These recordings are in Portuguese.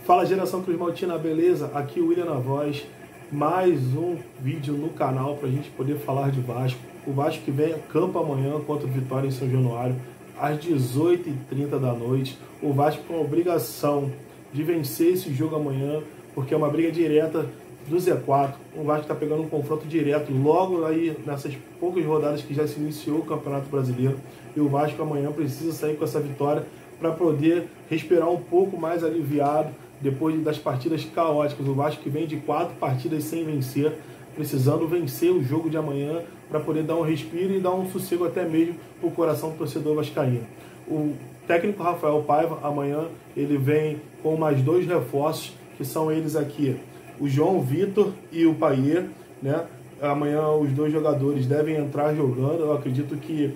Fala geração Cruz Maltina, beleza? Aqui o William na voz, mais um vídeo no canal para a gente poder falar de Vasco. O Vasco que vem a campo amanhã contra o Vitória em São Januário, às 18h30 da noite. O Vasco com a obrigação de vencer esse jogo amanhã, porque é uma briga direta do Z4. O Vasco está pegando um confronto direto logo aí nessas poucas rodadas que já se iniciou o Campeonato Brasileiro. E o Vasco amanhã precisa sair com essa vitória para poder respirar um pouco mais aliviado depois das partidas caóticas. O Vasco que vem de 4 partidas sem vencer, precisando vencer o jogo de amanhã para poder dar um respiro e dar um sossego até mesmo para o coração do torcedor vascaíno. O técnico Rafael Paiva, amanhã, ele vem com mais 2 reforços, que são eles aqui, o João Vitor e o Payet, né? Amanhã os 2 jogadores devem entrar jogando, eu acredito que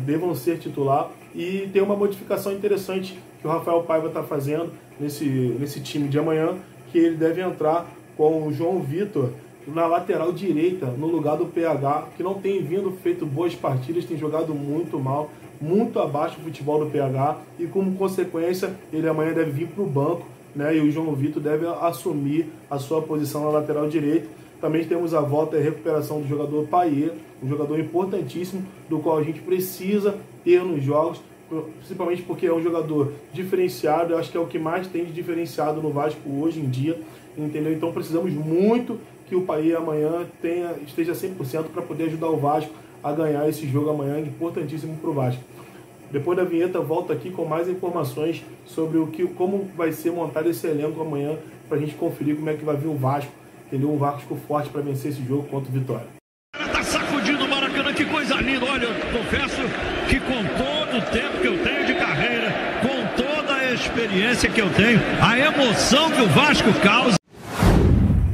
devam ser titular. E tem uma modificação interessante que o Rafael Paiva está fazendo nesse time de amanhã, que ele deve entrar com o João Vitor na lateral direita, no lugar do PH, que não tem feito boas partidas, tem jogado muito mal, muito abaixo do futebol do PH, e como consequência ele amanhã deve vir para o banco, né? E o João Vitor deve assumir a sua posição na lateral direita. Também temos a volta e a recuperação do jogador Payet, um jogador importantíssimo, do qual a gente precisa ter nos jogos, principalmente porque é um jogador diferenciado. Eu acho que é o que mais tem de diferenciado no Vasco hoje em dia, entendeu? Então precisamos muito que o Payet amanhã esteja 100% para poder ajudar o Vasco a ganhar esse jogo amanhã, importantíssimo para o Vasco. Depois da vinheta, volto aqui com mais informações sobre como vai ser montado esse elenco amanhã, para a gente conferir como é que vai vir o Vasco, entendeu? Um Vasco forte para vencer esse jogo contra o Vitória. Tá sacudindo o Maracanã, que coisa linda. Olha, eu confesso que com todo o tempo que eu tenho de carreira, com toda a experiência que eu tenho, a emoção que o Vasco causa.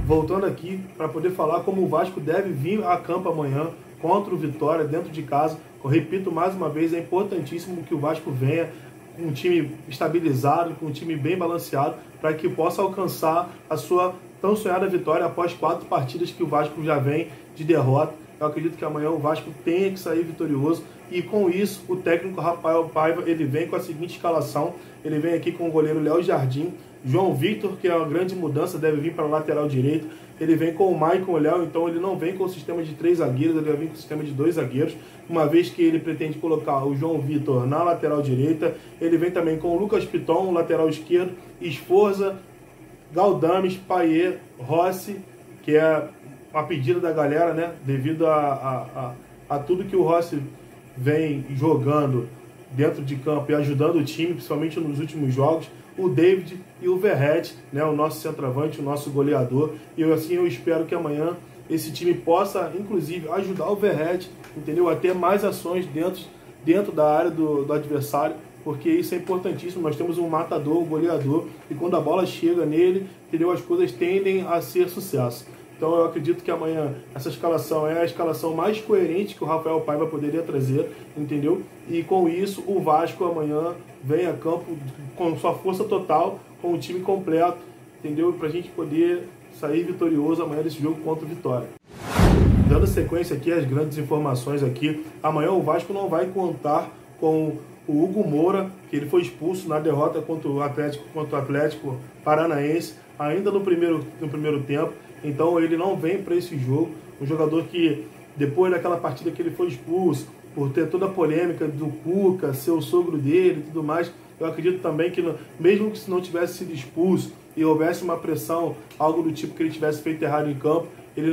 Voltando aqui para poder falar como o Vasco deve vir a campo amanhã contra o Vitória dentro de casa. Eu repito mais uma vez, é importantíssimo que o Vasco venha com um time estabilizado, com um time bem balanceado, para que possa alcançar a sua tão sonhada vitória após 4 partidas que o Vasco já vem de derrota. Eu acredito que amanhã o Vasco tenha que sair vitorioso, e com isso o técnico Rafael Paiva ele vem com a seguinte escalação. Ele vem aqui com o goleiro Léo Jardim, João Vitor, que é uma grande mudança, deve vir para a lateral direita. Ele vem com o Maicon Léo, então ele não vem com o sistema de 3 zagueiros, ele vai vir com o sistema de 2 zagueiros, uma vez que ele pretende colocar o João Vitor na lateral direita. Ele vem também com o Lucas Piton, lateral esquerdo, Esforza, Galdames, Payet, Rossi, que é uma pedida da galera, né? Devido a tudo que o Rossi vem jogando dentro de campo e ajudando o time, principalmente nos últimos jogos. O David e o Verratti, né? O nosso centroavante, o nosso goleador. E eu espero que amanhã esse time possa, inclusive, ajudar o Verratti, entendeu? A ter mais ações dentro da área do adversário, porque isso é importantíssimo. Nós temos um matador, um goleador, e quando a bola chega nele, entendeu? As coisas tendem a ser sucesso. Então eu acredito que amanhã essa escalação é a escalação mais coerente que o Rafael Paiva poderia trazer, entendeu? E com isso o Vasco amanhã vem a campo com sua força total, com o time completo, entendeu? Para a gente poder sair vitorioso amanhã desse jogo contra o Vitória. Dando sequência aqui às grandes informações aqui, amanhã o Vasco não vai contar com o Hugo Moura, que ele foi expulso na derrota contra o Atlético Paranaense, ainda no primeiro tempo. Então ele não vem para esse jogo. Um jogador que, depois daquela partida que ele foi expulso, por ter toda a polêmica do Cuca, ser o sogro dele e tudo mais, eu acredito também que, mesmo que se não tivesse sido expulso e houvesse uma pressão, algo do tipo que ele tivesse feito errado em campo,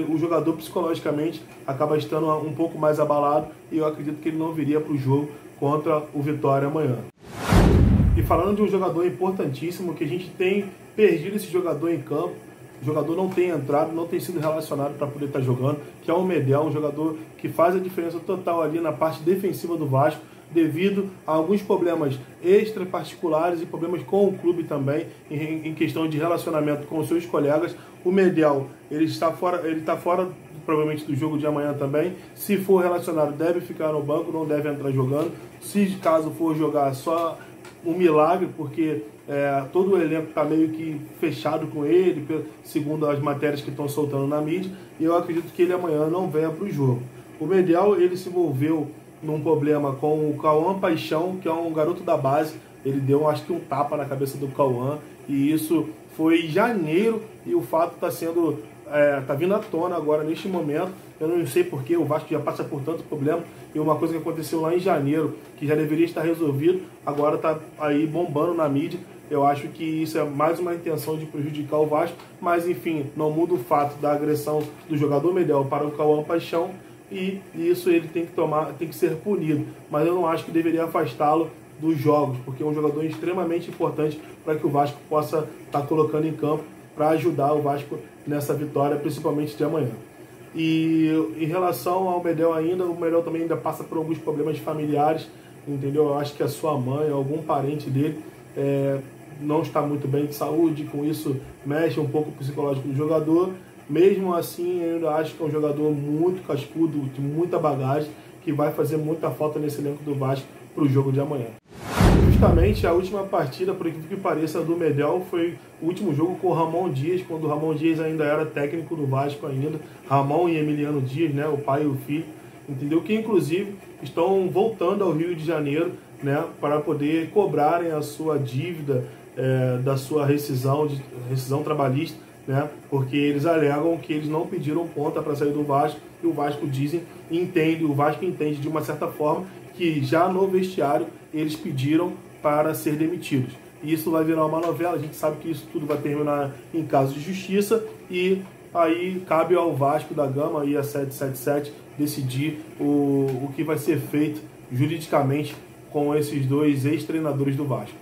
o jogador psicologicamente acaba estando um pouco mais abalado, e eu acredito que ele não viria para o jogo contra o Vitória amanhã. E falando de um jogador importantíssimo, que a gente tem perdido esse jogador em campo, o jogador não tem entrado, não tem sido relacionado para poder estar jogando, que é o Medel, um jogador que faz a diferença total ali na parte defensiva do Vasco, devido a alguns problemas extra particulares e problemas com o clube também, em questão de relacionamento com os seus colegas. O Medel, ele está fora provavelmente do jogo de amanhã também. Se for relacionado, deve ficar no banco, não deve entrar jogando. Se caso for jogar, só um milagre, porque todo o elenco está meio que fechado com ele, segundo as matérias que estão soltando na mídia, e eu acredito que ele amanhã não venha para o jogo. O Medel, ele se envolveu num problema com o Cauã Paixão, que é um garoto da base ele deu, acho que um tapa na cabeça do Cauã, e isso foi em janeiro, e o fato está sendo, tá vindo à tona agora, neste momento. Eu não sei porque o Vasco já passa por tanto problema, e uma coisa que aconteceu lá em janeiro, que já deveria estar resolvido, agora está aí bombando na mídia. Eu acho que isso é mais uma intenção de prejudicar o Vasco, mas enfim, não muda o fato da agressão do jogador Medel para o Cauã Paixão, e isso ele tem que ser punido. Mas eu não acho que deveria afastá-lo dos jogos, porque é um jogador extremamente importante para que o Vasco possa estar colocando em campo para ajudar o Vasco nessa vitória, principalmente de amanhã. E em relação ao Medel ainda, o Medel também ainda passa por alguns problemas familiares, entendeu? Eu acho que a sua mãe, algum parente dele, não está muito bem de saúde, com isso mexe um pouco o psicológico do jogador. Mesmo assim, eu ainda acho que é um jogador muito cascudo, de muita bagagem, que vai fazer muita falta nesse elenco do Vasco para o jogo de amanhã. Justamente a última partida, por incrível que pareça, do Medel foi o último jogo com o Ramon Dias, quando o Ramon Dias ainda era técnico do Vasco ainda. Ramon e Emiliano Dias, né, o pai e o filho, entendeu? Que inclusive estão voltando ao Rio de Janeiro, né, para poder cobrarem a sua dívida da sua rescisão trabalhista, né, porque eles alegam que eles não pediram conta para sair do Vasco, e o Vasco o Vasco entende de uma certa forma que já no vestiário eles pediram para ser demitidos. E isso vai virar uma novela, a gente sabe que isso tudo vai terminar em caso de justiça, e aí cabe ao Vasco da Gama e a 777 decidir o que vai ser feito juridicamente com esses dois ex-treinadores do Vasco.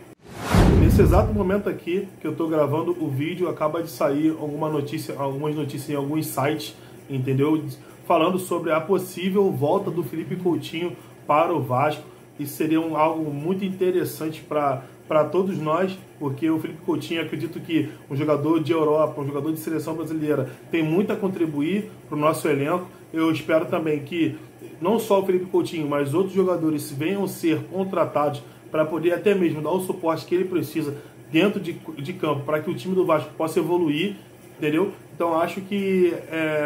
Nesse exato momento aqui que eu estou gravando o vídeo, acaba de sair algumas notícias em alguns sites, entendeu? Falando sobre a possível volta do Felipe Coutinho para o Vasco. Isso seria algo muito interessante para todos nós, porque o Felipe Coutinho, acredito que um jogador de Europa, um jogador de seleção brasileira, tem muito a contribuir para o nosso elenco. Eu espero também que não só o Felipe Coutinho, mas outros jogadores venham ser contratados para poder até mesmo dar o suporte que ele precisa dentro de campo, para que o time do Vasco possa evoluir, entendeu? Então acho que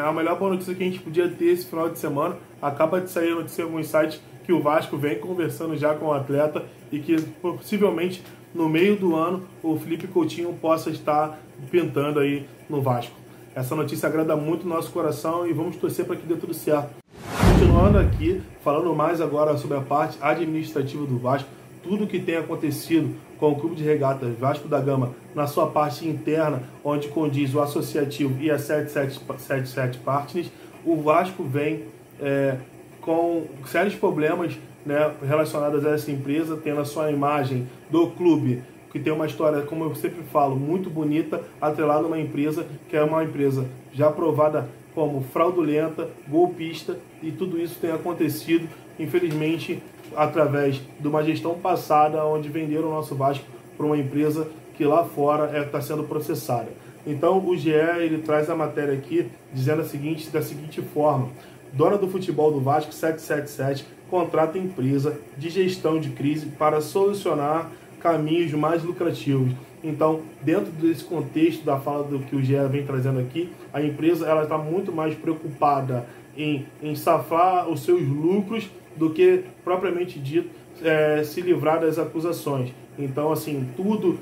a melhor boa notícia que a gente podia ter esse final de semana, acaba de sair a notícia em alguns sites que o Vasco vem conversando já com o atleta, e que possivelmente no meio do ano o Felipe Coutinho possa estar pintando aí no Vasco. Essa notícia agrada muito o nosso coração e vamos torcer para que dê tudo certo. Continuando aqui, falando mais agora sobre a parte administrativa do Vasco, tudo que tem acontecido com o Clube de Regatas Vasco da Gama na sua parte interna, onde condiz o Associativo e a 777 Partners, o Vasco vem com sérios problemas, né, relacionados a essa empresa, tendo a sua imagem do clube, que tem uma história, como eu sempre falo, muito bonita, atrelada a uma empresa que é uma empresa já provada como fraudulenta, golpista, e tudo isso tem acontecido, infelizmente, através de uma gestão passada, onde venderam o nosso Vasco para uma empresa que lá fora está sendo processada. Então o GE ele traz a matéria aqui dizendo da seguinte forma: dona do futebol do Vasco 777 contrata empresa de gestão de crise para solucionar caminhos mais lucrativos. Então, dentro desse contexto da fala do que o GE vem trazendo aqui, a empresa ela está muito mais preocupada em safar os seus lucros do que, propriamente dito, se livrar das acusações. Então, assim, tudo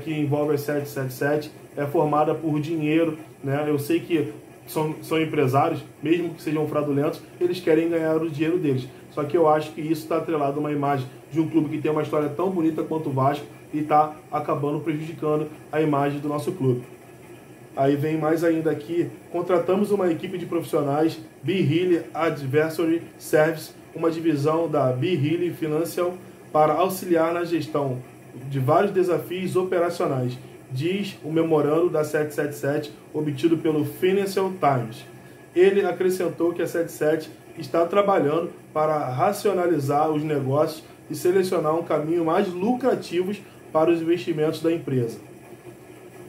que envolve a 777 é formada por dinheiro, né? Eu sei que são empresários, mesmo que sejam fraudulentos, eles querem ganhar o dinheiro deles. Só que eu acho que isso está atrelado a uma imagem de um clube que tem uma história tão bonita quanto o Vasco e está acabando prejudicando a imagem do nosso clube. Aí vem mais ainda aqui: contratamos uma equipe de profissionais, B-Hill Advisory Service, uma divisão da B-Hill Financial, para auxiliar na gestão de vários desafios operacionais, diz o memorando da 777 obtido pelo Financial Times. Ele acrescentou que a 77 está trabalhando para racionalizar os negócios e selecionar um caminho mais lucrativo para os investimentos da empresa.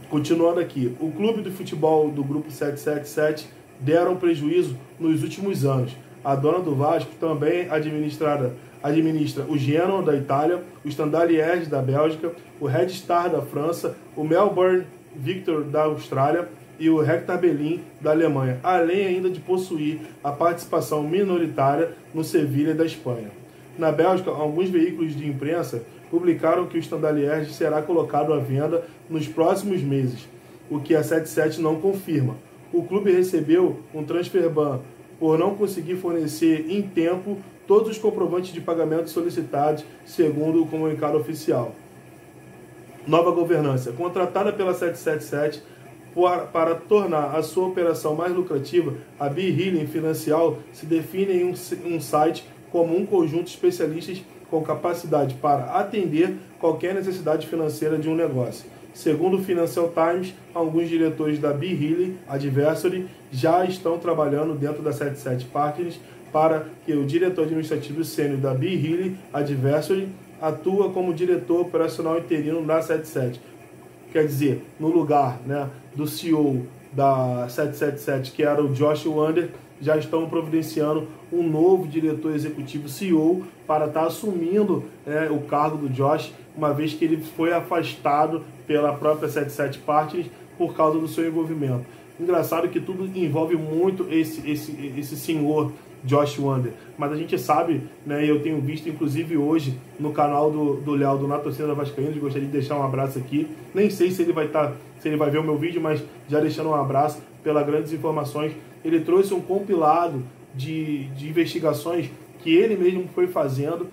Continuando aqui, o clube de futebol do grupo 777 deram prejuízo nos últimos anos. A dona do Vasco também administra o Genoa da Itália, o Standard Liège da Bélgica, o Red Star da França, o Melbourne Victor da Austrália e o Hertha Berlin da Alemanha, além ainda de possuir a participação minoritária no Sevilha da Espanha. Na Bélgica, alguns veículos de imprensa publicaram que o Standard Liège será colocado à venda nos próximos meses, o que a 77 não confirma. O clube recebeu um transfer ban por não conseguir fornecer em tempo todos os comprovantes de pagamento solicitados, segundo o comunicado oficial. Nova governança. Contratada pela 777 para tornar a sua operação mais lucrativa, a Be Healing Financial se define em um site como um conjunto de especialistas com capacidade para atender qualquer necessidade financeira de um negócio. Segundo o Financial Times, alguns diretores da Be Healing Advisory já estão trabalhando dentro da 77 Partners para que o diretor administrativo sênior da Be Healing Advisory atua como diretor operacional interino da 77. Quer dizer, no lugar, né, do CEO da 777, que era o Josh Wander, já estão providenciando um novo diretor executivo CEO para estar assumindo o cargo do Josh, uma vez que ele foi afastado pela própria 77 Partners por causa do seu envolvimento. Engraçado que tudo envolve muito esse senhor Josh Wander, mas a gente sabe, né, eu tenho visto inclusive hoje no canal do Léo, do Na Torcida Vascaína, gostaria de deixar um abraço aqui, nem sei se ele vai ver o meu vídeo, mas já deixando um abraço pelas grandes informações. Ele trouxe um compilado de investigações que ele mesmo foi fazendo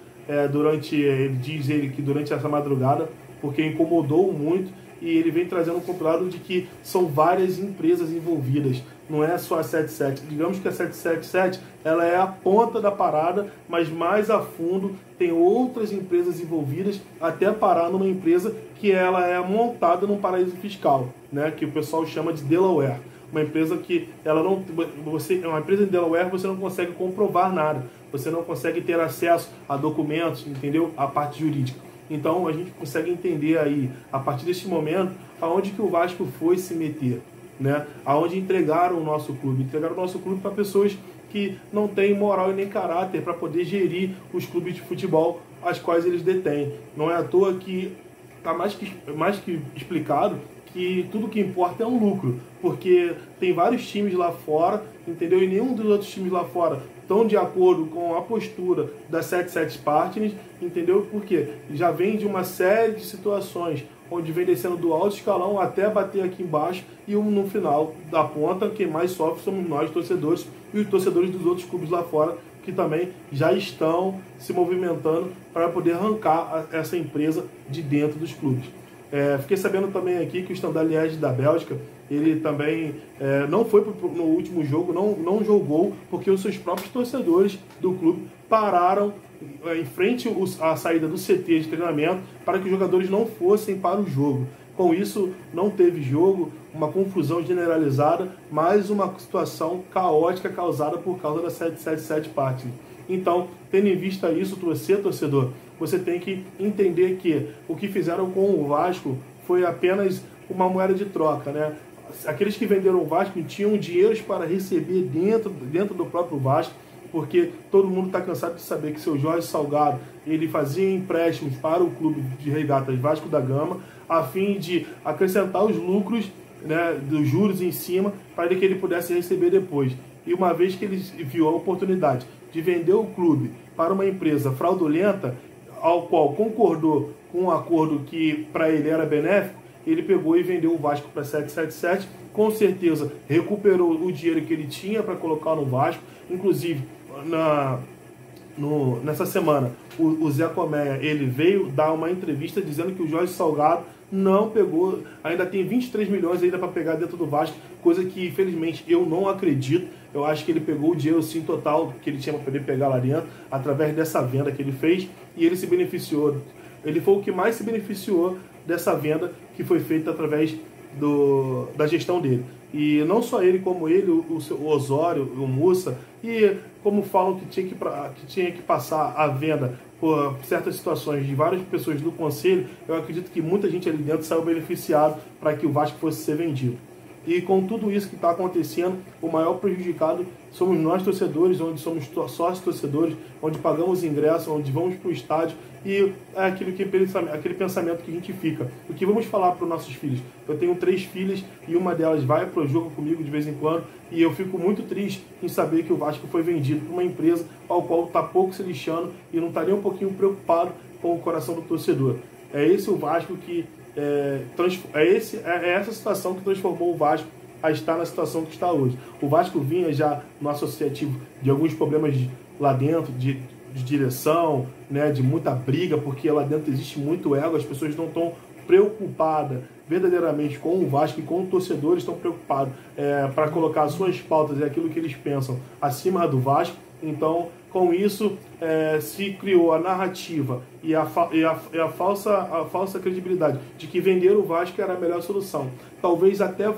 durante essa madrugada, porque incomodou muito, e ele vem trazendo um compilado de que são várias empresas envolvidas, não é só a 77. Digamos que a 777 ela é a ponta da parada, mas mais a fundo tem outras empresas envolvidas, até parar numa empresa que ela é montada num paraíso fiscal, né, que o pessoal chama de Delaware. Uma empresa que uma empresa em Delaware você não consegue comprovar nada, você não consegue ter acesso a documentos, entendeu? A parte jurídica. Então a gente consegue entender aí, a partir desse momento, aonde que o Vasco foi se meter, né? Aonde entregaram o nosso clube para pessoas que não têm moral e nem caráter para poder gerir os clubes de futebol as quais eles detêm. Não é à toa que está mais que explicado que tudo que importa é um lucro, porque tem vários times lá fora, entendeu? E nenhum dos outros times lá fora estão de acordo com a postura da 77 Partners, entendeu? Porque já vem de uma série de situações onde vem descendo do alto escalão até bater aqui embaixo, e no final da ponta quem mais sofre somos nós, torcedores, e os torcedores dos outros clubes lá fora, que também já estão se movimentando para poder arrancar essa empresa de dentro dos clubes. Fiquei sabendo também aqui que o Standard Liège da Bélgica, ele também não foi no último jogo, não jogou, porque os seus próprios torcedores do clube pararam em frente à saída do CT de treinamento para que os jogadores não fossem para o jogo. Com isso, não teve jogo, uma confusão generalizada, mais uma situação caótica causada por causa da 777 Partners. Então, tendo em vista isso, torcedor, você tem que entender que o que fizeram com o Vasco foi apenas uma moeda de troca, né? Aqueles que venderam o Vasco tinham dinheiros para receber dentro do próprio Vasco, porque todo mundo está cansado de saber que seu Jorge Salgado ele fazia empréstimos para o clube de regatas Vasco da Gama, a fim de acrescentar os lucros, né, dos juros em cima, para que ele pudesse receber depois. E uma vez que ele viu a oportunidade de vender o clube para uma empresa fraudulenta, ao qual concordou com um acordo que para ele era benéfico, ele pegou e vendeu o Vasco para 777, com certeza recuperou o dinheiro que ele tinha para colocar no Vasco. Inclusive, nessa semana, o Zé Colmeia, ele veio dar uma entrevista dizendo que o Jorge Salgado não pegou, ainda tem 23 milhões ainda para pegar dentro do Vasco, coisa que infelizmente eu não acredito. Eu acho que ele pegou o dinheiro sim total que ele tinha para poder pegar lá dentro, através dessa venda que ele fez, e ele se beneficiou. Ele foi o que mais se beneficiou dessa venda que foi feita através da gestão dele. E não só ele, como ele, o Osório, o Mussa, e como falam que tinha que passar a venda por certas situações de várias pessoas do conselho, eu acredito que muita gente ali dentro saiu beneficiado para que o Vasco fosse ser vendido. E com tudo isso que está acontecendo, o maior prejudicado somos nós torcedores, onde somos sócios torcedores, onde pagamos ingresso, onde vamos para o estádio, e é aquele pensamento que a gente fica. O que vamos falar para os nossos filhos? Eu tenho 3 filhas e uma delas vai para o jogo comigo de vez em quando, e eu fico muito triste em saber que o Vasco foi vendido por uma empresa ao qual está pouco se lixando e não está nem um pouquinho preocupado com o coração do torcedor. É esse o Vasco que essa situação que transformou o Vasco a estar na situação que está hoje. O Vasco vinha já no associativo de alguns problemas lá dentro, de direção, né, de muita briga, porque lá dentro existe muito ego, as pessoas não estão preocupadas verdadeiramente com o Vasco e com o torcedor, estão preocupados para colocar as suas pautas e aquilo que eles pensam acima do Vasco. Então, com isso, se criou a narrativa e a falsa credibilidade de que vender o Vasco era a melhor solução. Talvez até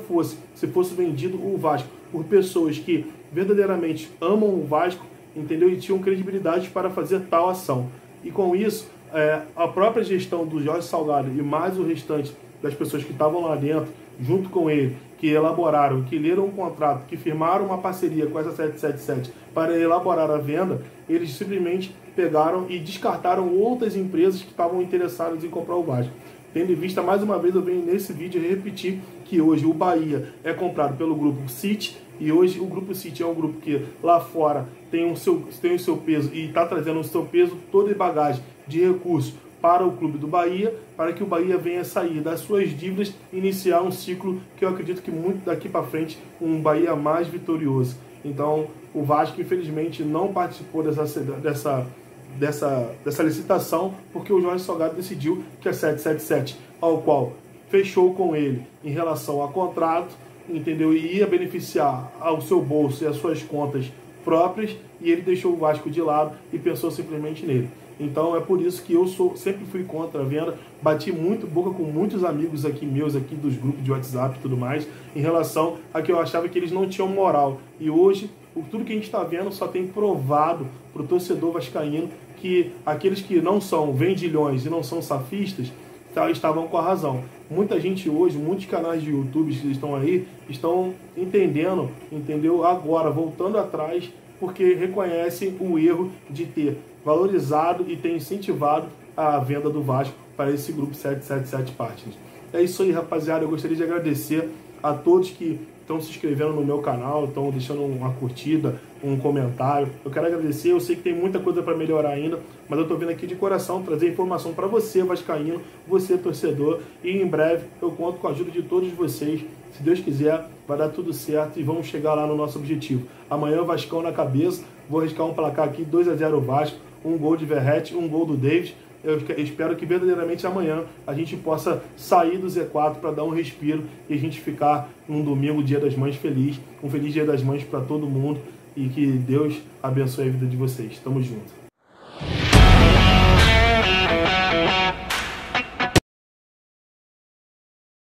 se fosse vendido o Vasco por pessoas que verdadeiramente amam o Vasco, entendeu? E tinham credibilidade para fazer tal ação. E com isso, a própria gestão do Jorge Salgado e mais o restante das pessoas que estavam lá dentro, junto com ele, que elaboraram, que leram um contrato, que firmaram uma parceria com essa 777 para elaborar a venda, eles simplesmente pegaram e descartaram outras empresas que estavam interessadas em comprar o Vasco. Tendo em vista, mais uma vez, eu venho nesse vídeo repetir que hoje o Bahia é comprado pelo Grupo City, e hoje o Grupo City é um grupo que lá fora tem o seu peso e está trazendo o seu peso, toda a bagagem de recursos para o clube do Bahia, para que o Bahia venha sair das suas dívidas e iniciar um ciclo que eu acredito que muito daqui para frente, um Bahia mais vitorioso. Então, o Vasco, infelizmente, não participou dessa licitação, porque o Jorge Salgado decidiu que a 777, ao qual fechou com ele em relação a contrato, entendeu, e ia beneficiar ao seu bolso e às suas contas próprias, e ele deixou o Vasco de lado e pensou simplesmente nele. Então é por isso que eu sempre fui contra a venda, bati muito boca com muitos amigos meus aqui dos grupos de WhatsApp e tudo mais, em relação a que eu achava que eles não tinham moral. E hoje, tudo que a gente está vendo só tem provado para o torcedor vascaíno que aqueles que não são vendilhões e não são safistas, estavam com a razão. Muita gente hoje, muitos canais de YouTube que estão aí, estão entendendo, entendeu? Agora, voltando atrás, porque reconhecem o erro de ter valorizado e ter incentivado a venda do Vasco para esse grupo 777 Partners. É isso aí, rapaziada. Eu gostaria de agradecer a todos que estão se inscrevendo no meu canal, estão deixando uma curtida, um comentário. Eu quero agradecer, eu sei que tem muita coisa para melhorar ainda, mas eu estou vindo aqui de coração trazer informação para você, vascaíno, você, torcedor, e em breve eu conto com a ajuda de todos vocês. Se Deus quiser, vai dar tudo certo e vamos chegar lá no nosso objetivo. Amanhã, Vascão na cabeça, vou arriscar um placar aqui, 2-0 Vasco, um gol de Verratti, um gol do David. Eu espero que verdadeiramente amanhã a gente possa sair do Z4 para dar um respiro e a gente ficar num domingo, Dia das Mães, feliz. Um feliz Dia das Mães para todo mundo e que Deus abençoe a vida de vocês. Tamo junto.